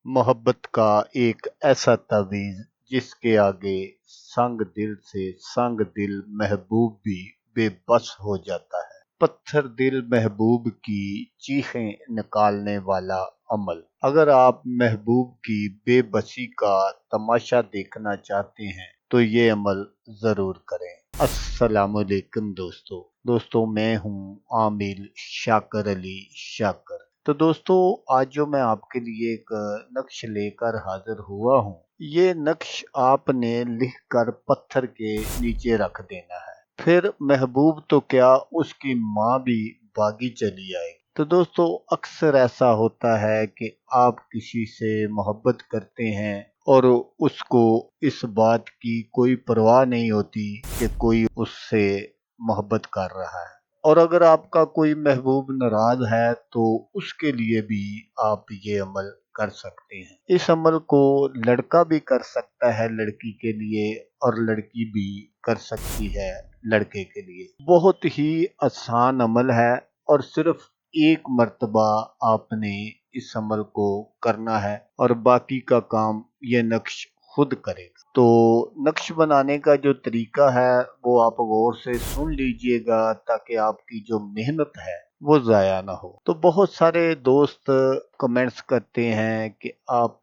मोहब्बत का एक ऐसा तावीज़ जिसके आगे संग दिल से संग दिल महबूब भी बेबस हो जाता है। पत्थर दिल महबूब की चीखें निकालने वाला अमल। अगर आप महबूब की बेबसी का तमाशा देखना चाहते हैं तो ये अमल जरूर करें। अस्सलामुअलैकुम दोस्तों मैं हूँ आमिर शाकर अली शाकर। तो दोस्तों आज जो मैं आपके लिए एक नक्श लेकर हाजिर हुआ हूँ, ये नक्श आपने लिखकर पत्थर के नीचे रख देना है। फिर महबूब तो क्या उसकी माँ भी भागी चली आएगी। तो दोस्तों अक्सर ऐसा होता है कि आप किसी से मोहब्बत करते हैं और उसको इस बात की कोई परवाह नहीं होती कि कोई उससे मोहब्बत कर रहा है, और अगर आपका कोई महबूब नाराज है तो उसके लिए भी आप ये अमल कर सकते हैं। इस अमल को लड़का भी कर सकता है लड़की के लिए, और लड़की भी कर सकती है लड़के के लिए। बहुत ही आसान अमल है और सिर्फ एक मर्तबा आपने इस अमल को करना है और बाकी का काम ये नक्श खुद करेगा। तो नक्श बनाने का जो तरीका है वो आप गौर से सुन लीजिएगा ताकि आपकी जो मेहनत है वो ज़ाया ना हो। तो बहुत सारे दोस्त कमेंट्स करते हैं कि आप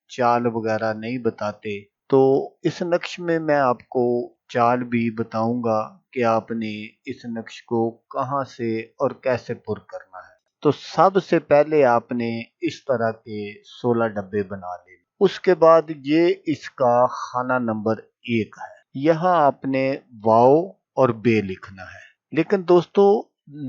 चाल वगैरह नहीं बताते, तो इस नक्श में मैं आपको चाल भी बताऊंगा कि आपने इस नक्श को कहां से और कैसे पुर करना है। तो सबसे पहले आपने इस तरह के 16 डब्बे बना ले। उसके बाद ये इसका खाना नंबर 1 है। यहाँ आपने वाओ और बे लिखना है, लेकिन दोस्तों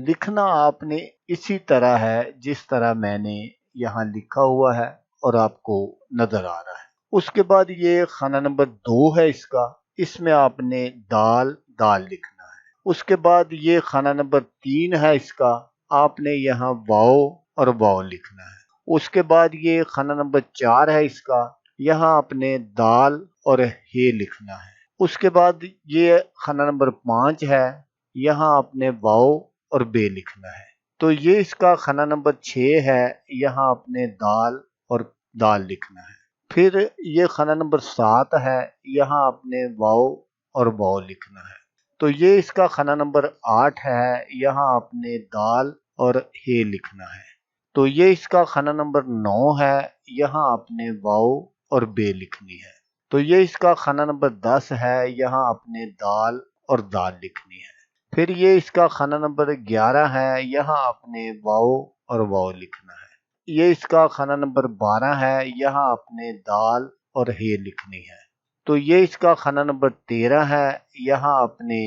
लिखना आपने इसी तरह है जिस तरह मैंने यहाँ लिखा हुआ है और आपको नजर आ रहा है। उसके बाद ये खाना नंबर 2 है इसका, इसमें आपने दाल दाल लिखना है। उसके बाद ये खाना नंबर 3 है इसका, आपने यहाँ वाओ और वाओ लिखना है। उसके बाद ये खाना नंबर 4 है इसका, यहाँ आपने दाल और हे लिखना है। उसके बाद ये खाना नंबर 5 है, यहाँ आपने वाओ और बे लिखना है। तो ये इसका खाना नंबर 6 है, यहाँ आपने दाल और दाल लिखना है। फिर ये खाना नंबर 7 है, यहाँ आपने वाओ और वाओ लिखना है। तो ये इसका खाना नंबर 8 है, यहाँ आपने दाल और हे लिखना है। तो ये इसका खाना नंबर 9 है, यहाँ आपने वाओ और बे लिखनी है। तो ये इसका खाना नंबर 10 है, यहाँ आपने दाल और दाल लिखनी है। फिर ये इसका खाना नंबर 11 है, यहाँ आपने वाओ और वाओ लिखना है। ये इसका खाना नंबर 12 है, यहाँ आपने दाल और हे लिखनी है। तो ये इसका खाना नंबर 13 है, यहाँ आपने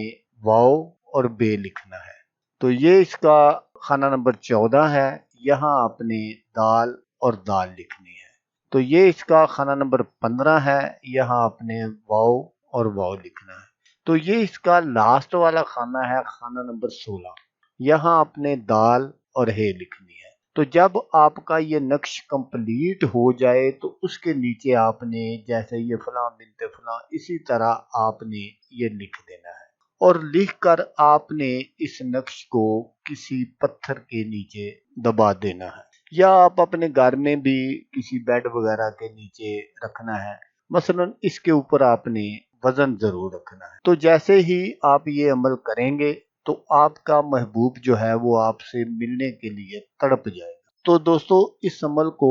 वाओ और बे लिखना है। तो ये इसका खाना नंबर 14 है, यहाँ आपने दाल और दाल लिखनी है। तो ये इसका खाना नंबर 15 है, यहाँ आपने वाओ और वाओ लिखना है। तो ये इसका लास्ट वाला खाना है, खाना नंबर 16, यहाँ आपने दाल और हे लिखनी है। तो जब आपका ये नक्श कंप्लीट हो जाए तो उसके नीचे आपने जैसे ये फलां बिनते फलां इसी तरह आपने ये लिख देना है, और लिखकर आपने इस नक्श को किसी पत्थर के नीचे दबा देना है, या आप अपने घर में भी किसी बेड वगैरह के नीचे रखना है। मसलन इसके ऊपर आपने वजन जरूर रखना है। तो जैसे ही आप ये अमल करेंगे तो आपका महबूब जो है वो आपसे मिलने के लिए तड़प जाएगा। तो दोस्तों इस अमल को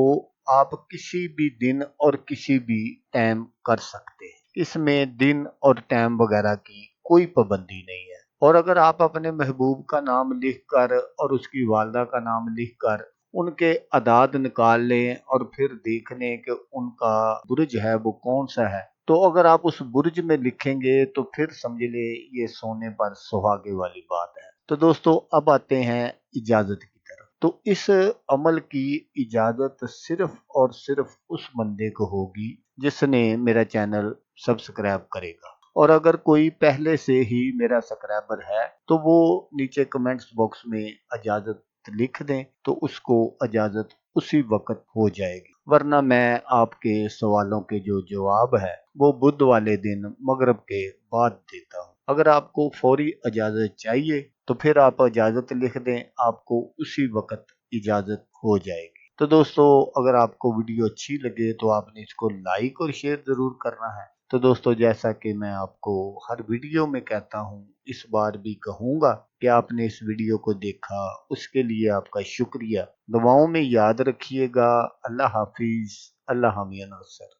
आप किसी भी दिन और किसी भी टाइम कर सकते हैं। इसमें दिन और टाइम वगैरह की कोई पाबंदी नहीं है। और अगर आप अपने महबूब का नाम लिखकर और उसकी वालदा का नाम लिखकर उनके अदाद निकाल लें और फिर देख लें कि उनका बुर्ज है वो कौन सा है, तो अगर आप उस बुर्ज में लिखेंगे तो फिर समझ ले ये सोने पर सुहागे वाली बात है। तो दोस्तों अब आते हैं इजाजत की तरफ। तो इस अमल की इजाजत सिर्फ और सिर्फ उस बंदे को होगी जिसने मेरा चैनल सब्सक्राइब करेगा। और अगर कोई पहले से ही मेरा सब्सक्राइबर है तो वो नीचे कमेंट्स बॉक्स में इजाजत लिख दें, तो उसको इजाजत उसी वक्त हो जाएगी। वरना मैं आपके सवालों के जो जवाब है वो बुध वाले दिन मगरिब के बाद देता हूँ। अगर आपको फौरी इजाजत चाहिए तो फिर आप इजाजत लिख दें, आपको उसी वक्त इजाजत हो जाएगी। تو دوستو اگر آپ کو ویڈیو اچھی لگے تو آپ نے اس کو لائک اور شیئر ضرور کرنا ہے۔ تو دوستو جیسا کہ میں آپ کو ہر ویڈیو میں کہتا ہوں، اس بار بھی کہوں گا کہ آپ نے اس ویڈیو کو دیکھا، اس کے لیے آپ کا شکریہ۔ دعاؤں میں یاد رکھیے گا۔ اللہ حافظ۔ اللہ حامی ناصر۔